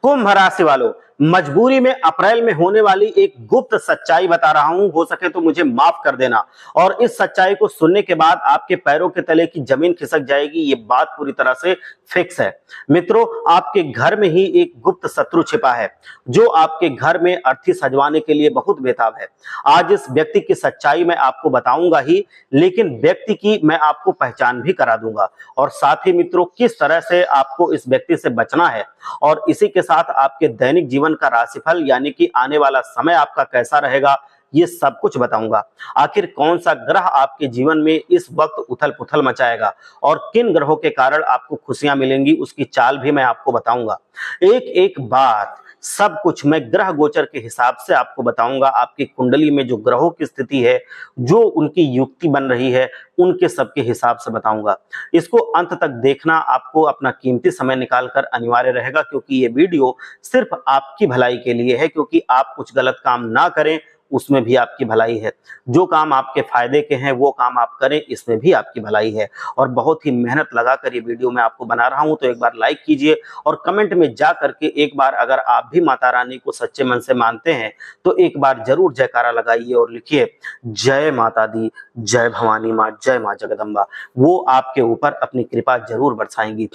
कुंभ राशि वालों, मजबूरी में अप्रैल में होने वाली एक गुप्त सच्चाई बता रहा हूं, हो सके तो मुझे माफ कर देना। और इस सच्चाई को सुनने के बाद आपके पैरों के तले की जमीन खिसक जाएगी, ये बात पूरी तरह से फिक्स है। मित्रों, आपके घर में ही एक गुप्त शत्रु छिपा है जो आपके घर में अर्थी सजवाने के लिए बहुत बेताब है। आज इस व्यक्ति की सच्चाई मैं आपको बताऊंगा ही, लेकिन व्यक्ति की मैं आपको पहचान भी करा दूंगा और साथ ही मित्रों किस तरह से आपको इस व्यक्ति से बचना है और इसी के साथ आपके दैनिक जीवन का राशिफल यानी कि आने वाला समय आपका कैसा रहेगा, ये सब कुछ बताऊंगा। आखिर कौन सा ग्रह आपके जीवन में इस वक्त उथल पुथल मचाएगा और किन ग्रहों के कारण आपको खुशियां मिलेंगी, उसकी चाल भी मैं आपको बताऊंगा। एक एक बात सब कुछ मैं ग्रह गोचर के हिसाब से आपको बताऊंगा। आपकी कुंडली में जो ग्रहों की स्थिति है, जो उनकी युक्ति बन रही है, उनके सबके हिसाब से बताऊंगा। इसको अंत तक देखना आपको अपना कीमती समय निकालकर अनिवार्य रहेगा, क्योंकि ये वीडियो सिर्फ आपकी भलाई के लिए है। क्योंकि आप कुछ गलत काम ना करें, उसमें भी आपकी भलाई है। जो काम आपके फायदे के हैं वो काम आप करें, इसमें भी आपकी भलाई है। और बहुत ही मेहनत लगाकर ये वीडियो मैं आपको बना रहा हूं, तो एक बार लाइक कीजिए और कमेंट में जा करके एक बार अगर आप भी माता रानी को सच्चे मन से मानते हैं तो एक बार जरूर जयकारा लगाइए और लिखिए जय माता दी, जय भवानी माँ, जय माँ जगदम्बा। वो आपके ऊपर अपनी कृपा जरूर बरसाएंगी।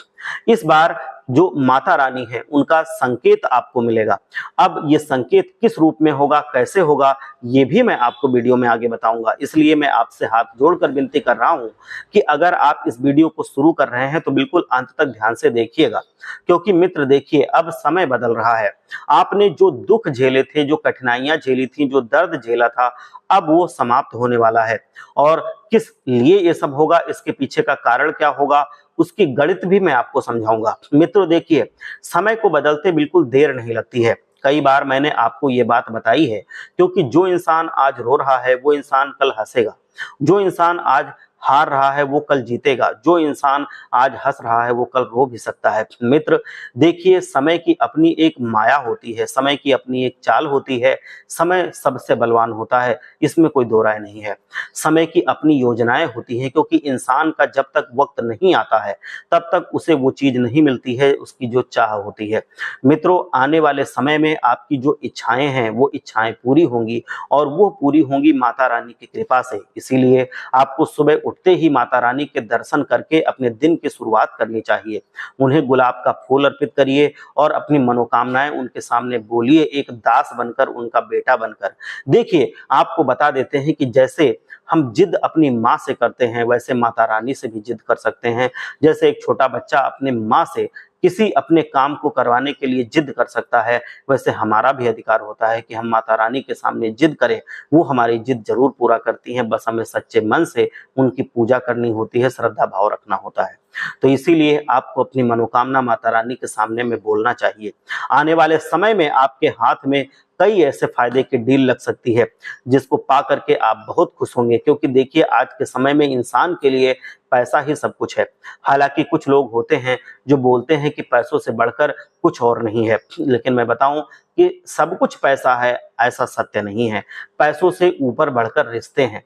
इस बार जो माता रानी है उनका संकेत आपको मिलेगा। अब ये संकेत किस रूप में होगा, कैसे होगा, ये भी मैं आपको वीडियो में आगे बताऊंगा। इसलिए मैं आपसे हाथ जोड़कर विनती कर रहा हूं कि अगर आप इस वीडियो को शुरू कर रहे हैं तो बिल्कुल अंत तक ध्यान से देखिएगा। क्योंकि मित्र देखिए, अब समय बदल रहा है। आपने जो दुख झेले थे, जो कठिनाइयां झेली थी, जो दर्द झेला था, अब वो समाप्त होने वाला है। और किस लिए ये सब होगा, इसके पीछे का कारण क्या होगा, उसकी गणित भी मैं आपको समझाऊंगा। मित्रों देखिए, समय को बदलते बिल्कुल देर नहीं लगती है। कई बार मैंने आपको ये बात बताई है, क्योंकि जो इंसान आज रो रहा है वो इंसान कल हंसेगा। जो इंसान आज हार रहा है वो कल जीतेगा। जो इंसान आज हंस रहा है वो कल रो भी सकता है। मित्र देखिए, समय की अपनी एक माया होती है, समय की अपनी एक चाल होती है। समय सबसे बलवान होता है, इसमें कोई दो राय नहीं है। समय की अपनी योजनाएं होती हैं, क्योंकि इंसान का जब तक वक्त नहीं आता है तब तक उसे वो चीज नहीं मिलती है उसकी जो चाह होती है। मित्रों, आने वाले समय में आपकी जो इच्छाएं हैं वो इच्छाएं पूरी होंगी, और वो पूरी होंगी माता रानी की कृपा से। इसीलिए आपको सुबह उठते ही माता रानी के दर्शन करके अपने दिन की शुरुआत करनी चाहिए। उन्हें गुलाब का फूल अर्पित करिए और अपनी मनोकामनाएं उनके सामने बोलिए, एक दास बनकर, उनका बेटा बनकर। देखिए, आपको बता देते हैं कि जैसे हम जिद अपनी माँ से करते हैं, वैसे माता रानी से भी जिद कर सकते हैं। जैसे एक छोटा बच्चा अपने माँ से किसी अपने काम को करवाने के लिए जिद कर सकता है, वैसे हमारा भी अधिकार होता है कि हम माता रानी के सामने जिद करें। वो हमारी जिद जरूर पूरा करती हैं, बस हमें सच्चे मन से उनकी पूजा करनी होती है, श्रद्धा भाव रखना होता है। तो इसीलिए आपको अपनी मनोकामना माता रानी के सामने में बोलना चाहिए। आने वाले समय में आपके हाथ में कई ऐसे फायदे की डील लग सकती है, जिसको पा करके आप बहुत खुश होंगे। क्योंकि देखिए, आज के समय में इंसान के लिए पैसा ही सब कुछ है। हालांकि कुछ लोग होते हैं जो बोलते हैं कि पैसों से बढ़कर कुछ और नहीं है, लेकिन मैं बताऊं कि सब कुछ पैसा है, ऐसा सत्य नहीं है। पैसों से ऊपर बढ़कर रिश्ते हैं,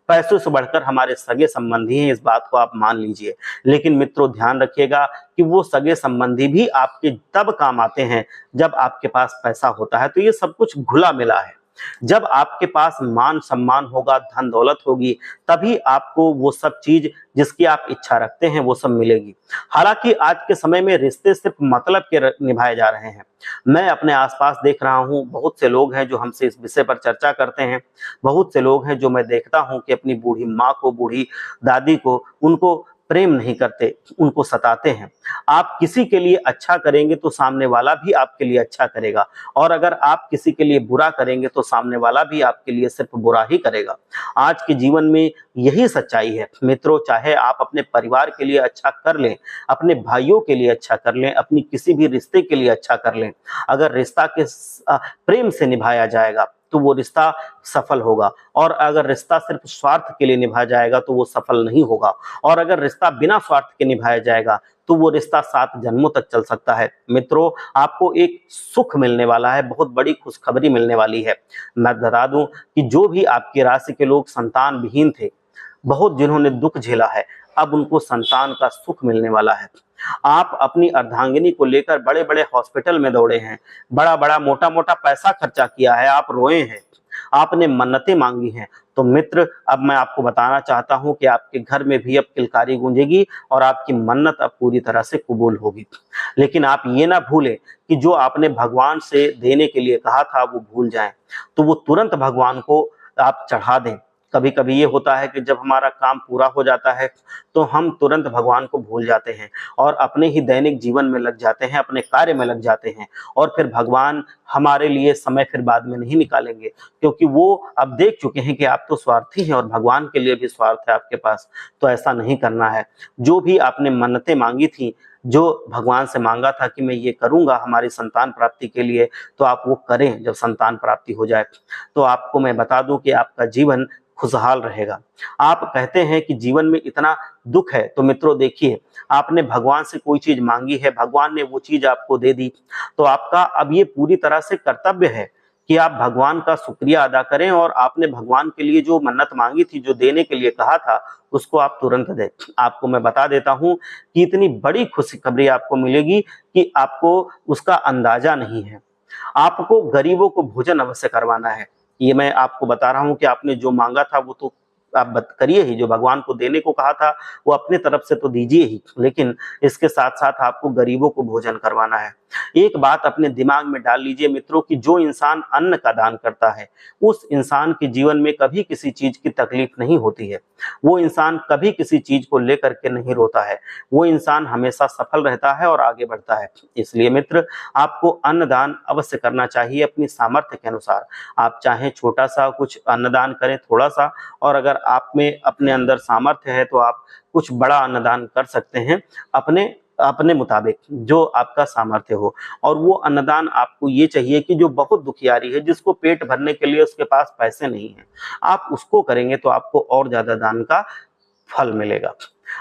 पैसों से बढ़कर हमारे सगे संबंधी हैं, इस बात को आप मान लीजिए। लेकिन मित्रों ध्यान रखिएगा कि वो सगे संबंधी भी आपके तब काम आते हैं जब आपके पास पैसा होता है। तो ये सब कुछ घुला मिला है। जब आपके पास मान सम्मान होगा, धन दौलत होगी, तभी आपको वो सब चीज जिसकी आप इच्छा रखते हैं वो सब मिलेगी। हालांकि आज के समय में रिश्ते सिर्फ मतलब के निभाए जा रहे हैं। मैं अपने आसपास देख रहा हूँ, बहुत से लोग हैं जो हमसे इस विषय पर चर्चा करते हैं। बहुत से लोग हैं जो मैं देखता हूँ कि अपनी बूढ़ी माँ को, बूढ़ी दादी को, उनको प्रेम नहीं करते, उनको सताते हैं। आप किसी के लिए अच्छा करेंगे तो सामने वाला भी आपके लिए अच्छा करेगा, और अगर आप किसी के लिए बुरा करेंगे तो सामने वाला भी आपके लिए सिर्फ बुरा ही करेगा। आज के जीवन में यही सच्चाई है। मित्रों, चाहे आप अपने परिवार के लिए अच्छा कर लें, अपने भाइयों के लिए अच्छा कर लें, अपनी किसी भी रिश्ते के लिए अच्छा कर लें, अगर रिश्ता के प्रेम से निभाया जाएगा तो वो रिश्ता सफल होगा। और अगर रिश्ता सिर्फ स्वार्थ के लिए निभाया जाएगा तो वो सफल नहीं होगा। और अगर रिश्ता बिना स्वार्थ के निभाया जाएगा तो वो रिश्ता 7 जन्मों तक चल सकता है। मित्रों, आपको एक सुख मिलने वाला है, बहुत बड़ी खुशखबरी मिलने वाली है। मैं बता दूं कि जो भी आपकी राशि के लोग संतान विहीन थे, बहुत जिन्होंने दुख झेला है, अब उनको संतान का सुख मिलने वाला है। आप अपनी अर्धांगिनी को लेकर बड़े बड़े हॉस्पिटल में दौड़े हैं, बड़ा बड़ा मोटा मोटा पैसा खर्चा किया है, आप रोए हैं, आपने मन्नतें मांगी हैं। तो मित्र, अब मैं आपको बताना चाहता हूं कि आपके घर में भी अब किलकारी गूंजेगी और आपकी मन्नत अब पूरी तरह से कबूल होगी। लेकिन आप ये ना भूलें कि जो आपने भगवान से देने के लिए कहा था वो भूल जाएं, तो वो तुरंत भगवान को आप चढ़ा दें। कभी कभी ये होता है कि जब हमारा काम पूरा हो जाता है तो हम तुरंत भगवान को भूल जाते हैं और अपने ही दैनिक जीवन में लग जाते हैं, अपने कार्य में लग जाते हैं, और फिर भगवान हमारे लिए समय फिर बाद में नहीं निकालेंगे, क्योंकि वो अब देख चुके हैं कि आप तो स्वार्थी हैं और भगवान के लिए भी स्वार्थ है आपके पास। तो ऐसा नहीं करना है। जो भी आपने मन्नतें मांगी थी, जो भगवान से मांगा था कि मैं ये करूंगा हमारी संतान प्राप्ति के लिए, तो आप वो करें। जब संतान प्राप्ति हो जाए तो आपको मैं बता दूं कि आपका जीवन खुशहाल रहेगा। आप कहते हैं कि जीवन में इतना दुख है, तो मित्रों देखिए, आपने भगवान से कोई चीज मांगी है, भगवान ने वो चीज आपको दे दी, तो आपका अब ये पूरी तरह से कर्तव्य है कि आप भगवान का शुक्रिया अदा करें और आपने भगवान के लिए जो मन्नत मांगी थी, जो देने के लिए कहा था, उसको आप तुरंत दें। आपको मैं बता देता हूं कि इतनी बड़ी खुशखबरी आपको मिलेगी कि आपको उसका अंदाजा नहीं है। आपको गरीबों को भोजन अवश्य करवाना है। ये मैं आपको बता रहा हूं कि आपने जो मांगा था वो तो आप करिए ही, जो भगवान को देने को कहा था वो अपने तरफ से तो दीजिए ही, लेकिन इसके साथ साथ आपको गरीबों को भोजन करवाना है। एक बात अपने दिमाग में डाल लीजिए मित्रों कि जो इंसान अन्न का दान करता है, उस इंसान के जीवन में कभी किसी चीज की तकलीफ नहीं होती है। वो इंसान कभी किसी चीज को लेकर के नहीं रोता है। वो इंसान हमेशा सफल रहता है और आगे बढ़ता है। इसलिए मित्र, आपको अन्नदान अवश्य करना चाहिए अपनी सामर्थ्य के अनुसार। आप चाहे छोटा सा कुछ अन्नदान करें, थोड़ा सा, और अगर आप में अपने अंदर सामर्थ्य है तो आप कुछ बड़ा अन्नदान कर सकते हैं अपने अपने मुताबिक, जो आपका सामर्थ्य हो। और वो अन्नदान आपको ये चाहिए कि जो बहुत दुखियारी है, जिसको पेट भरने के लिए उसके पास पैसे नहीं है, आप उसको करेंगे तो आपको और ज्यादा दान का फल मिलेगा।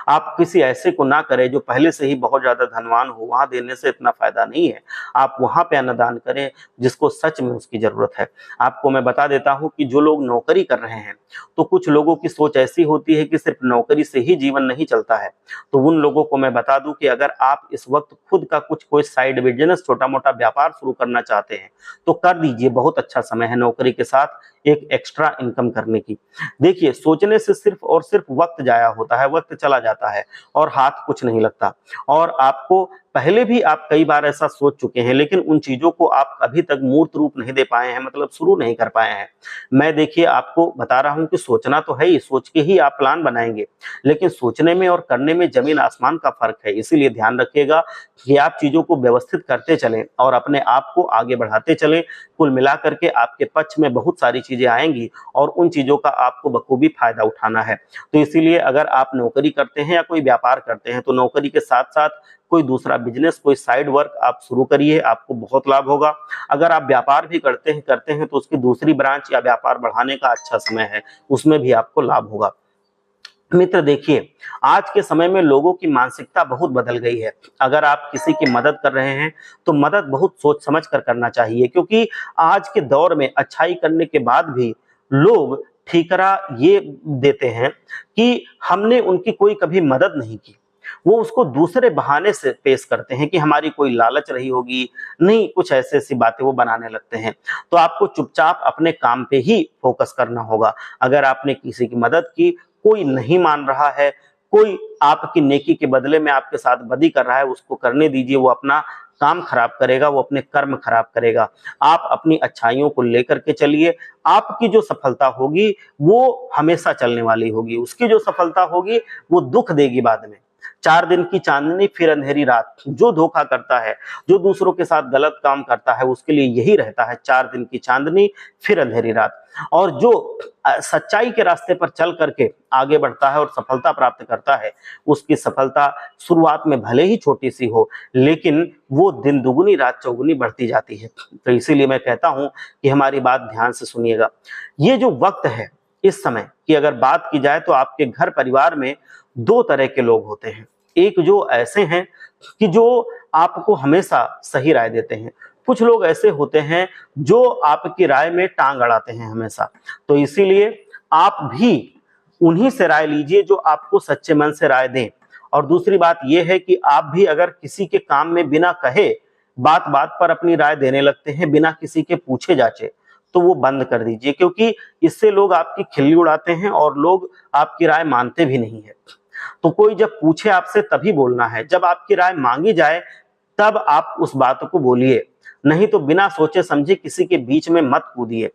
आप किसी ऐसे को ना करें जो पहले से ही बहुत ज्यादा धनवान हो, वहां देने से इतना फायदा नहीं है। आप वहां पे अन्नदान करें जिसको सच में उसकी जरूरत है। आपको मैं बता देता हूं कि जो लोग नौकरी कर रहे हैं, तो कुछ लोगों की सोच ऐसी होती है कि सिर्फ नौकरी से ही जीवन नहीं चलता है। तो उन लोगों को मैं बता दूं कि अगर आप इस वक्त खुद का कुछ कोई साइड बिजनेस, छोटा मोटा व्यापार शुरू करना चाहते हैं तो कर दीजिए। बहुत अच्छा समय है नौकरी के साथ एक एक्स्ट्रा इनकम करने की। देखिए, सोचने से सिर्फ और सिर्फ वक्त जाया होता है, वक्त चला जाता है और हाथ कुछ नहीं लगता। और आपको पहले भी आप कई बार ऐसा सोच चुके हैं, लेकिन उन चीजों को आप अभी तक मूर्त रूप नहीं दे पाए हैं, मतलब शुरू नहीं कर पाए हैं। मैं देखिए आपको बता रहा हूं कि सोचना तो है ही, सोच के ही आप प्लान बनाएंगे, लेकिन सोचने में और करने में जमीन आसमान का फर्क है। इसीलिए ध्यान रखिएगा कि आप चीजों को व्यवस्थित करते चलें और अपने आप को आगे बढ़ाते चलें। कुल मिलाकर के आपके पक्ष में बहुत सारी चीजें आएंगी और उन चीजों का आपको बखूबी फायदा उठाना है। तो इसीलिए अगर आप नौकरी करते हैं या कोई व्यापार करते हैं, तो नौकरी के साथ साथ कोई दूसरा बिजनेस, कोई साइड वर्क आप शुरू करिए, आपको बहुत लाभ होगा। अगर आप व्यापार भी करते हैं तो उसकी दूसरी ब्रांच या व्यापार बढ़ाने का अच्छा समय है, उसमें भी आपको लाभ होगा। मित्र देखिए, आज के समय में लोगों की मानसिकता बहुत बदल गई है। अगर आप किसी की मदद कर रहे हैं तो मदद बहुत सोच समझ कर करना चाहिए, क्योंकि आज के दौर में अच्छाई करने के बाद भी लोग ठीकरा ये देते हैं कि हमने उनकी कोई कभी मदद नहीं की। वो उसको दूसरे बहाने से पेश करते हैं कि हमारी कोई लालच रही होगी, नहीं, कुछ ऐसी ऐसी बातें वो बनाने लगते हैं। तो आपको चुपचाप अपने काम पे ही फोकस करना होगा। अगर आपने किसी की मदद की, कोई नहीं मान रहा है, कोई आपकी नेकी के बदले में आपके साथ बदी कर रहा है, उसको करने दीजिए। वो अपना काम खराब करेगा, वो अपने कर्म खराब करेगा। आप अपनी अच्छाइयों को लेकर के चलिए। आपकी जो सफलता होगी वो हमेशा चलने वाली होगी, उसकी जो सफलता होगी वो दुख देगी बाद में। 4 दिन की चांदनी फिर अंधेरी रात। जो धोखा करता है, जो दूसरों के साथ गलत काम करता है, उसके लिए यही रहता है, 4 दिन की चांदनी फिर अंधेरी रात। और जो सच्चाई के रास्ते पर चल करके आगे बढ़ता है और सफलता प्राप्त करता है, उसकी सफलता शुरुआत में भले ही छोटी सी हो, लेकिन वो दिन दुगुनी रात चौगुनी बढ़ती जाती है। तो इसीलिए मैं कहता हूं कि हमारी बात ध्यान से सुनिएगा। ये जो वक्त है इस समय की अगर बात की जाए, तो आपके घर परिवार में 2 तरह के लोग होते हैं। एक जो ऐसे हैं कि जो आपको हमेशा सही राय देते हैं। कुछ लोग ऐसे होते हैं जो आपकी राय में टांग अड़ाते हैं हमेशा। तो इसीलिए आप भी उन्हीं से राय लीजिए जो आपको सच्चे मन से राय दें। और दूसरी बात यह है कि आप भी अगर किसी के काम में बिना कहे बात बात पर अपनी राय देने लगते हैं, बिना किसी के पूछे जाचे, तो वो बंद कर दीजिए, क्योंकि इससे लोग आपकी खिल्ली उड़ाते हैं और लोग आपकी राय मानते भी नहीं है। तो कोई जब पूछे आपसे तभी बोलना है, जब आपकी राय मांगी जाए तब आप उस बात को बोलिए, नहीं तो बिना सोचे समझे किसी के बीच में मत कूदिए।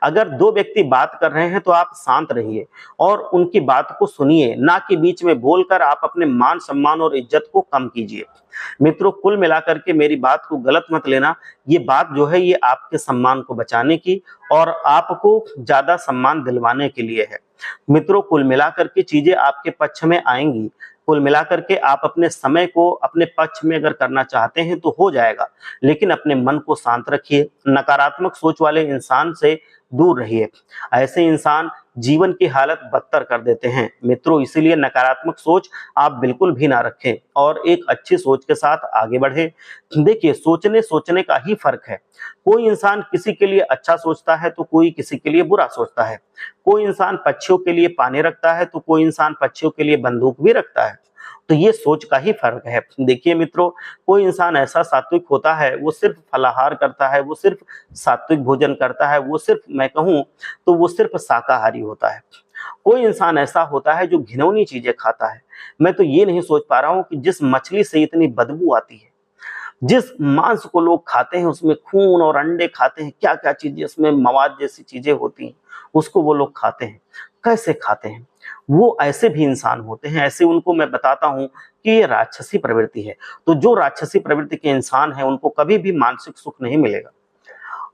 अगर दो व्यक्ति बात कर रहे हैं तो आप शांत रहिए और उनकी बात को सुनिए, ना कि बीच में बोलकर आप अपने मान सम्मान और इज्जत को कम कीजिए। मित्रों, कुल मिलाकर के मेरी बात को गलत मत लेना, ये बात जो है ये आपके सम्मान को बचाने की और आपको ज्यादा सम्मान दिलवाने के लिए है। मित्रों, कुल मिलाकर के चीजें आपके पक्ष में आएंगी। कुल मिलाकर के आप अपने समय को अपने पक्ष में अगर करना चाहते हैं तो हो जाएगा, लेकिन अपने मन को शांत रखिए। नकारात्मक सोच वाले इंसान से दूर रहिए, ऐसे इंसान जीवन की हालत बदतर कर देते हैं। मित्रों, इसीलिए नकारात्मक सोच आप बिल्कुल भी ना रखें और एक अच्छी सोच के साथ आगे बढ़े। देखिए, सोचने का ही फर्क है। कोई इंसान किसी के लिए अच्छा सोचता है तो कोई किसी के लिए बुरा सोचता है। कोई इंसान पक्षियों के लिए पानी रखता है तो कोई इंसान पक्षियों के लिए बंदूक भी रखता है। तो ये सोच का ही फर्क है। देखिए मित्रों, कोई इंसान ऐसा सात्विक होता है, वो सिर्फ फलाहार करता है, वो सिर्फ सात्विक भोजन करता है, वो सिर्फ, मैं कहूँ तो वो सिर्फ शाकाहारी होता है। कोई इंसान ऐसा होता है जो घिनौनी चीजें खाता है। मैं तो ये नहीं सोच पा रहा हूँ कि जिस मछली से इतनी बदबू आती है, जिस मांस को लोग खाते हैं, उसमें खून और अंडे खाते हैं, क्या क्या चीजें उसमें मवाद जैसी चीजें होती हैं, उसको वो लोग खाते हैं। कैसे खाते हैं? वो ऐसे भी इंसान होते हैं, ऐसे उनको मैं बताता हूं कि ये राक्षसी प्रवृत्ति है। तो जो राक्षसी प्रवृत्ति के इंसान हैं उनको कभी भी मानसिक सुख नहीं मिलेगा,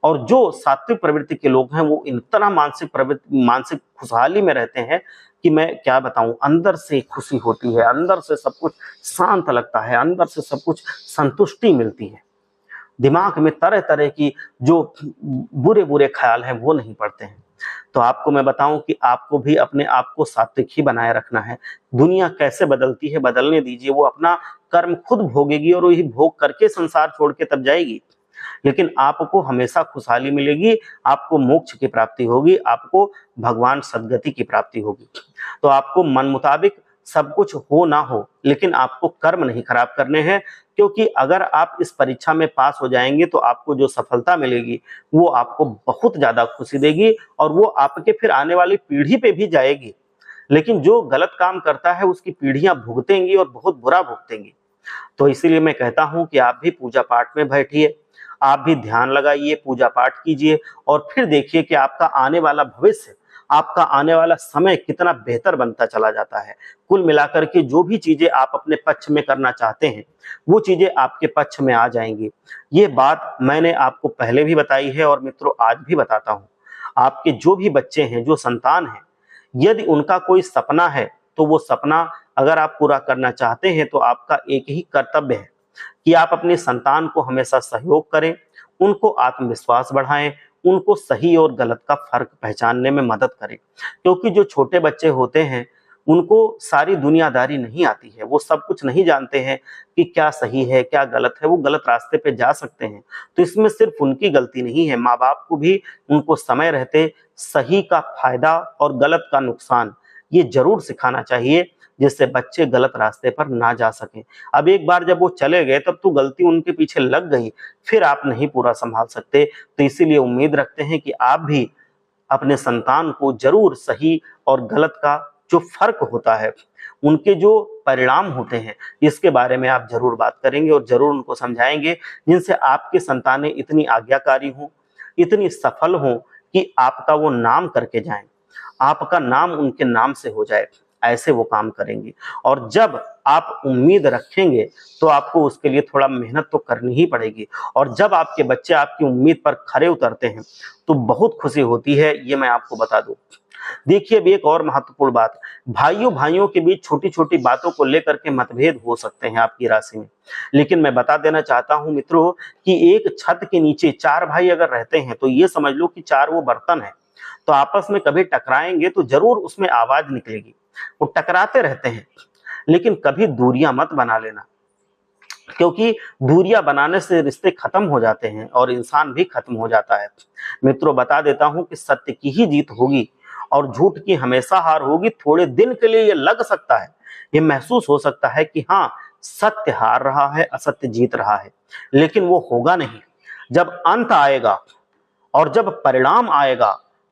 और जो सात्विक प्रवृत्ति के लोग हैं वो इतना मानसिक खुशहाली में रहते हैं कि मैं क्या बताऊं, अंदर से खुशी होती है, अंदर से सब कुछ शांत लगता है, अंदर से सब कुछ संतुष्टि मिलती है। दिमाग में तरह तरह की जो बुरे बुरे ख्याल हैं वो नहीं पड़ते हैं। तो आपको मैं बताऊं कि आपको भी अपने आप को सात्विक ही बनाए रखना है। दुनिया कैसे बदलती है बदलने दीजिए, वो अपना कर्म खुद भोगेगी और वही भोग करके संसार छोड़ के तब जाएगी। लेकिन आपको हमेशा खुशहाली मिलेगी, आपको मोक्ष की प्राप्ति होगी, आपको भगवान सद्गति की प्राप्ति होगी। तो आपको मन मुताबिक सब कुछ हो ना हो, लेकिन आपको कर्म नहीं खराब करने हैं, क्योंकि अगर आप इस परीक्षा में पास हो जाएंगे तो आपको जो सफलता मिलेगी वो आपको बहुत ज्यादा खुशी देगी और वो आपके फिर आने वाली पीढ़ी पे भी जाएगी। लेकिन जो गलत काम करता है उसकी पीढ़ियां भुगतेंगी और बहुत बुरा भुगतेंगी। तो इसीलिए मैं कहता हूं कि आप भी पूजा पाठ में बैठिए, आप भी ध्यान लगाइए, पूजा पाठ कीजिए और फिर देखिए कि आपका आने वाला भविष्य, आपका आने वाला समय कितना बेहतर बनता चला जाता है। कुल मिलाकर के जो भी चीजें आप अपने पक्ष में करना चाहते हैं वो चीजें आपके पक्ष में आ जाएंगी। ये बात मैंने आपको पहले भी बताई है और मित्रों आज भी बताता हूं। आपके जो भी बच्चे हैं, जो संतान हैं, यदि उनका कोई सपना है तो वो सपना अगर आप पूरा करना चाहते हैं तो आपका एक ही कर्तव्य है कि आप अपने संतान को हमेशा सहयोग करें, उनको आत्मविश्वास बढ़ाएं, उनको सही और गलत का फर्क पहचानने में मदद करें। क्योंकि जो छोटे बच्चे होते हैं उनको सारी दुनियादारी नहीं आती है, वो सब कुछ नहीं जानते हैं कि क्या सही है क्या गलत है, वो गलत रास्ते पे जा सकते हैं। तो इसमें सिर्फ उनकी गलती नहीं है, माँ बाप को भी उनको समय रहते सही का फायदा और गलत का नुकसान ये जरूर सिखाना चाहिए, जिससे बच्चे गलत रास्ते पर ना जा सकें। अब एक बार जब वो चले गए तब तो गलती उनके पीछे लग गई, फिर आप नहीं पूरा संभाल सकते। तो इसीलिए उम्मीद रखते हैं कि आप भी अपने संतान को जरूर सही और गलत का जो फर्क होता है, उनके जो परिणाम होते हैं, इसके बारे में आप जरूर बात करेंगे और जरूर उनको समझाएंगे, जिनसे आपकी संतानें इतनी आज्ञाकारी हों, इतनी सफल हों कि आपका वो नाम करके जाएं, आपका नाम उनके नाम से हो जाए। ऐसे वो काम करेंगे। और जब आप उम्मीद रखेंगे तो आपको उसके लिए थोड़ा मेहनत तो करनी ही पड़ेगी। और जब आपके बच्चे आपकी उम्मीद पर खरे उतरते हैं तो बहुत खुशी होती है, ये मैं आपको बता दूं। देखिए, अब एक और महत्वपूर्ण बात, भाइयों भाइयों के बीच छोटी छोटी बातों को लेकर के मतभेद हो सकते हैं आपकी राशि में, लेकिन मैं बता देना चाहता हूं मित्रों कि एक छत के नीचे चार भाई अगर रहते हैं तो ये समझ लो कि चार वो बर्तन है, तो आपस में कभी टकराएंगे तो जरूर उसमें आवाज निकलेगी। वो टकराते रहते हैं, लेकिन कभी दूरियां मत बना लेना, क्योंकि दूरियां बनाने से रिश्ते खत्म हो जाते हैं और इंसान भी खत्म हो जाता है। मित्रों, बता देता हूं कि सत्य की ही जीत होगी और झूठ की हमेशा हार होगी। थोड़े दिन के लिए ये लग सकता है, ये महसूस हो सकता है कि हाँ, सत्य हार रहा है, असत्य जीत रहा है, लेकिन वो होगा नहीं। जब अंत आएगा और जब परिणाम आएगा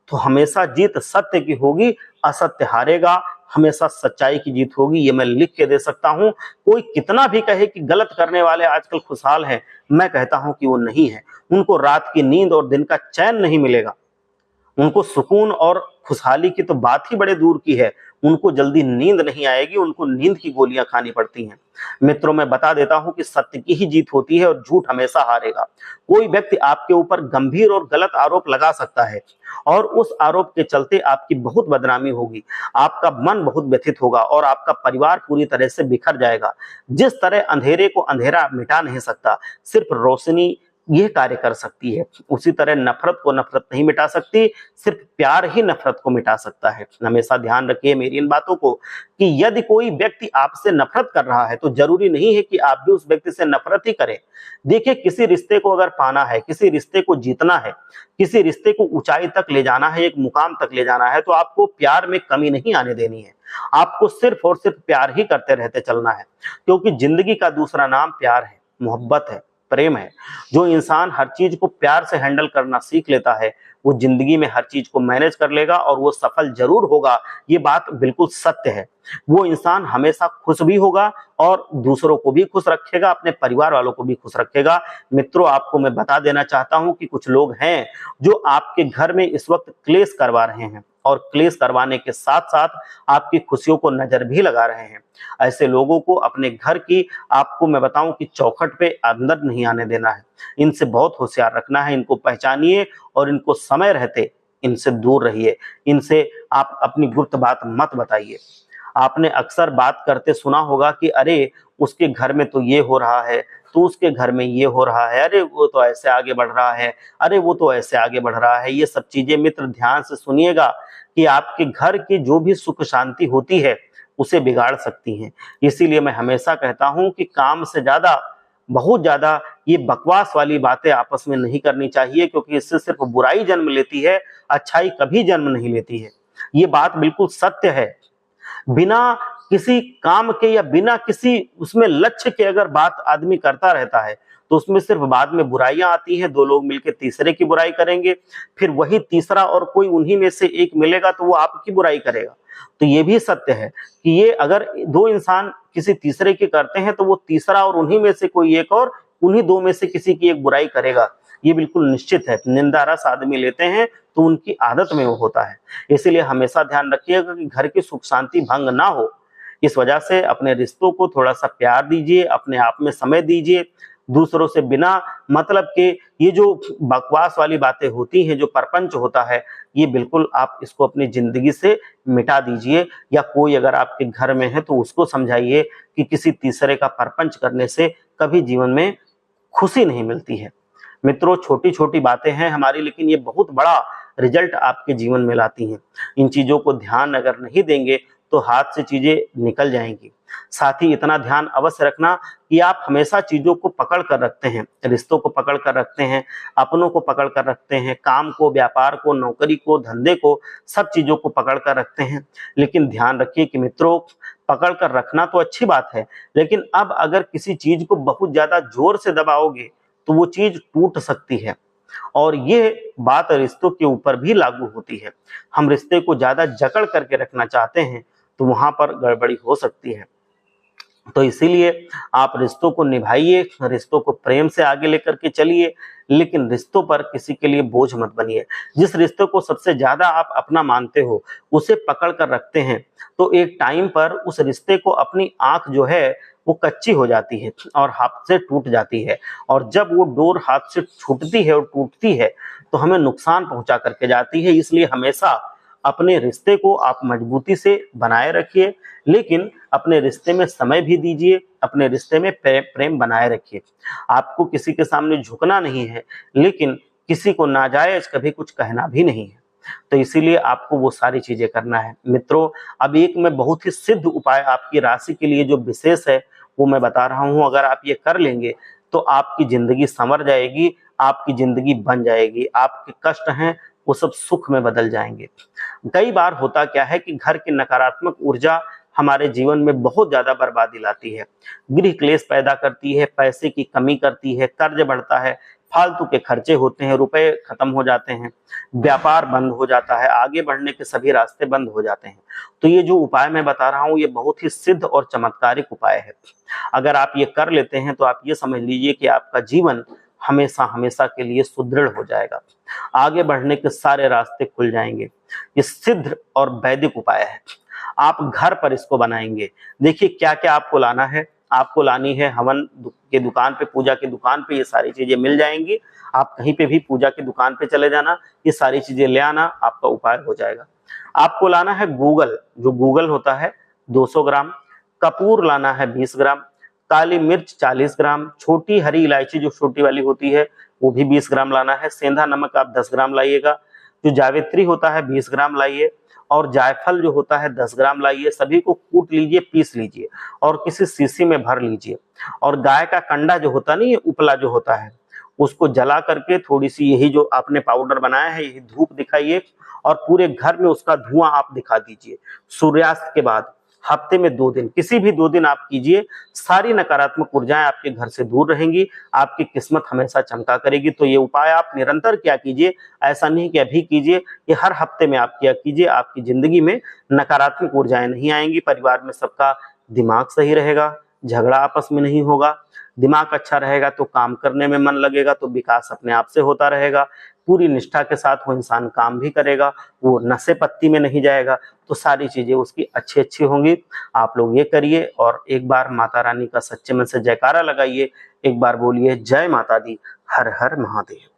तो हमेशा जीत सत्य की होगी, असत्य हारेगा, हमेशा सच्चाई की जीत होगी। ये मैं लिख के दे सकता हूं। कोई कितना भी कहे कि गलत करने वाले आजकल खुशहाल हैं, मैं कहता हूं कि वो नहीं है। उनको रात की नींद और दिन का चैन नहीं मिलेगा। उनको सुकून और खुशहाली की तो बात ही बड़े दूर की है। उनको जल्दी नींद नहीं आएगी, उनको नींद की गोलियां खानी पड़ती हैं। मित्रों, मैं बता देता हूं कि सत्य की ही जीत होती है और झूठ हमेशा हारेगा। कोई व्यक्ति आपके ऊपर गंभीर और गलत आरोप लगा सकता है और उस आरोप के चलते आपकी बहुत बदनामी होगी, आपका मन बहुत व्यथित होगा और आपका परिवार पूरी तरह से बिखर जाएगा। जिस तरह अंधेरे को अंधेरा मिटा नहीं सकता, सिर्फ रोशनी ये कार्य कर सकती है, उसी तरह नफरत को नफरत नहीं मिटा सकती, सिर्फ प्यार ही नफरत को मिटा सकता है। हमेशा ध्यान रखिए मेरी इन बातों को कि यदि कोई व्यक्ति आपसे नफरत कर रहा है तो जरूरी नहीं है कि आप भी उस व्यक्ति से नफरत ही करें। देखिए, किसी रिश्ते को अगर पाना है, किसी रिश्ते को जीतना है, किसी रिश्ते को ऊंचाई तक ले जाना है, एक मुकाम तक ले जाना है, तो आपको प्यार में कमी नहीं आने देनी है। आपको सिर्फ और सिर्फ प्यार ही करते रहते चलना है, क्योंकि जिंदगी का दूसरा नाम प्यार है, मोहब्बत है, प्रेम है। जो इंसान हर चीज को प्यार से हैंडल करना सीख लेता है, वो जिंदगी में हर चीज को मैनेज कर लेगा और वो सफल जरूर होगा। ये बात बिल्कुल सत्य है। वो इंसान हमेशा खुश भी होगा और दूसरों को भी खुश रखेगा, अपने परिवार वालों को भी खुश रखेगा। मित्रों, आपको मैं बता देना चाहता हूं कि कुछ लोग हैं जो आपके घर में इस वक्त क्लेश करवा रहे हैं और क्लेश करवाने के साथ साथ आपकी खुशियों को नजर भी लगा रहे हैं। ऐसे लोगों को अपने घर की, आपको मैं बताऊं कि चौखट पे अंदर नहीं आने देना है। इनसे बहुत होशियार रखना है। इनको पहचानिए और इनको समय रहते इनसे दूर रहिए। इनसे आप अपनी गुप्त बात मत बताइए। आपने अक्सर बात करते सुना होगा कि अरे उसके घर में तो ये हो रहा है, तो उसके घर में ये हो रहा है, अरे वो तो ऐसे आगे बढ़ रहा है, अरे वो तो ऐसे आगे बढ़ रहा है। ये सब चीजें मित्र ध्यान से सुनिएगा कि आपके घर की जो भी सुख शांति होती है उसे बिगाड़ सकती हैं। इसीलिए मैं हमेशा कहता हूं कि काम से ज्यादा, बहुत ज्यादा ये बकवास वाली बातें आपस में नहीं करनी चाहिए, क्योंकि इससे सिर्फ बुराई जन्म लेती है, अच्छाई कभी जन्म नहीं लेती है। ये बात बिल्कुल सत्य है। बिना किसी काम के या बिना किसी उसमें लक्ष्य के अगर बात आदमी करता रहता है तो उसमें सिर्फ बाद में बुराइयां आती हैं। दो लोग मिलकर तीसरे की बुराई करेंगे, फिर वही तीसरा और कोई उन्हीं में से एक मिलेगा तो वो आपकी बुराई करेगा। तो ये भी सत्य है कि ये अगर दो इंसान किसी तीसरे की करते हैं तो वो तीसरा और उन्हीं में से कोई एक और उन्हीं दो में से किसी की एक बुराई करेगा। ये बिल्कुल निश्चित है। निंदा रस आदमी लेते हैं तो उनकी आदत में वो होता है। इसीलिए हमेशा ध्यान रखिएगा कि घर की सुख शांति भंग ना हो। इस वजह से अपने रिश्तों को थोड़ा सा प्यार दीजिए, अपने आप में समय दीजिए। दूसरों से बिना मतलब के ये जो बकवास वाली बातें होती हैं, जो परपंच होता है, ये बिल्कुल आप इसको अपनी जिंदगी से मिटा दीजिए। या कोई अगर आपके घर में है तो उसको समझाइए कि किसी तीसरे का परपंच करने से कभी जीवन में खुशी नहीं मिलती है। मित्रों, छोटी छोटी बातें हैं हमारी, लेकिन ये बहुत बड़ा रिजल्ट आपके जीवन में लाती हैं। इन चीजों को ध्यान अगर नहीं देंगे तो हाथ से चीजें निकल जाएंगी। साथ ही इतना ध्यान अवश्य रखना कि आप हमेशा चीजों को पकड़ कर रखते हैं, रिश्तों को पकड़ कर रखते हैं, अपनों को पकड़ कर रखते हैं, काम को, व्यापार को, नौकरी को, धंधे को, सब चीजों को पकड़ कर रखते हैं। लेकिन ध्यान रखिए कि मित्रों, पकड़ कर रखना तो अच्छी बात है, लेकिन अब अगर किसी चीज को बहुत ज्यादा जोर से दबाओगे तो वो चीज टूट सकती है। और ये बात रिश्तों के ऊपर भी लागू होती है। हम रिश्ते को ज्यादा जकड़ करके रखना चाहते हैं तो वहां पर गड़बड़ी हो सकती है। तो इसीलिए आप रिश्तों को निभाइए, रिश्तों को प्रेम से आगे लेकर के चलिए, लेकिन रिश्तों पर किसी के लिए बोझ मत बनिए। जिस रिश्ते को सबसे ज्यादा आप अपना मानते हो, उसे पकड़ कर रखते हैं, तो एक टाइम पर उस रिश्ते को अपनी आंख जो है वो कच्ची हो जाती है और हाथ से टूट जाती है। और जब वो डोर हाथ से छूटती है और टूटती है तो हमें नुकसान पहुंचा करके जाती है। इसलिए हमेशा अपने रिश्ते को आप मजबूती से बनाए रखिए, लेकिन अपने रिश्ते में समय भी दीजिए, अपने रिश्ते में प्रेम बनाए रखिए। आपको किसी के सामने झुकना नहीं है, लेकिन किसी को नाजायज कभी कुछ कहना भी नहीं है। तो इसीलिए आपको वो सारी चीजें करना है। मित्रों, अब एक मैं बहुत ही सिद्ध उपाय आपकी राशि के लिए जो विशेष है वो मैं बता रहा हूं। अगर आप ये कर लेंगे तो आपकी जिंदगी संवर जाएगी, आपकी जिंदगी बन जाएगी। आपके कष्ट हैं वो सब सुख में बदल जाएंगे। कई बार होता क्या है कि घर की नकारात्मक ऊर्जा हमारे जीवन में बहुत ज्यादा बर्बादी लाती है, गृह क्लेश पैदा करती है, पैसे की कमी करती है, कर्ज बढ़ता है, फालतू के खर्चे होते हैं, रुपए खत्म हो जाते हैं, व्यापार बंद हो जाता है, आगे बढ़ने के सभी रास्ते बंद हो जाते हैं। तो ये जो उपाय मैं बता रहा हूँ ये बहुत ही सिद्ध और चमत्कारिक उपाय है। अगर आप ये कर लेते हैं तो आप ये समझ लीजिए कि आपका जीवन हमेशा हमेशा के लिए सुदृढ़ हो जाएगा, आगे बढ़ने के सारे रास्ते खुल जाएंगे। ये सिद्ध और वैदिक उपाय है। आप घर पर इसको बनाएंगे। देखिए क्या क्या आपको लाना है। आपको लानी है हवन के दुकान पे, पूजा की दुकान पे ये सारी चीजें मिल जाएंगी। आप कहीं पे भी पूजा की दुकान पे चले जाना, ये सारी चीजें ले आना, आपका उपाय हो जाएगा। आपको लाना है गूगल, जो गूगल होता है 200 ग्राम, कपूर लाना है 20 ग्राम, काली मिर्च 40 ग्राम, छोटी हरी इलायची जो छोटी वाली होती है वो भी 20 ग्राम लाना है, सेंधा नमक आप 10 ग्राम लाइएगा, जो जावित्री होता है 20 ग्राम लाइए, और जायफल जो होता है 10 ग्राम लाइए। सभी को कूट लीजिए, पीस लीजिए और किसी शीशी में भर लीजिए। और गाय का कंडा जो होता नहीं, ये उपला जो होता है, उसको जला करके थोड़ी सी यही जो आपने पाउडर बनाया है यही धूप दिखाइए और पूरे घर में उसका धुआं आप दिखा दीजिए। सूर्यास्त के बाद हफ्ते में 2 दिन, किसी भी 2 दिन आप कीजिए, सारी नकारात्मक ऊर्जाएं आपके घर से दूर रहेंगी, आपकी किस्मत हमेशा चमका करेगी। तो ये उपाय आप निरंतर क्या कीजिए, ऐसा नहीं कि अभी कीजिए, ये हर हफ्ते में आप क्या कीजिए। आपकी जिंदगी में नकारात्मक ऊर्जाएं नहीं आएंगी, परिवार में सबका दिमाग सही रहेगा, झगड़ा आपस में नहीं होगा, दिमाग अच्छा रहेगा तो काम करने में मन लगेगा, तो विकास अपने आप से होता रहेगा। पूरी निष्ठा के साथ वो इंसान काम भी करेगा, वो नशे पत्ती में नहीं जाएगा, तो सारी चीजें उसकी अच्छी अच्छी होंगी। आप लोग ये करिए और एक बार माता रानी का सच्चे मन से जयकारा लगाइए, एक बार बोलिए जय माता दी, हर हर महादेव।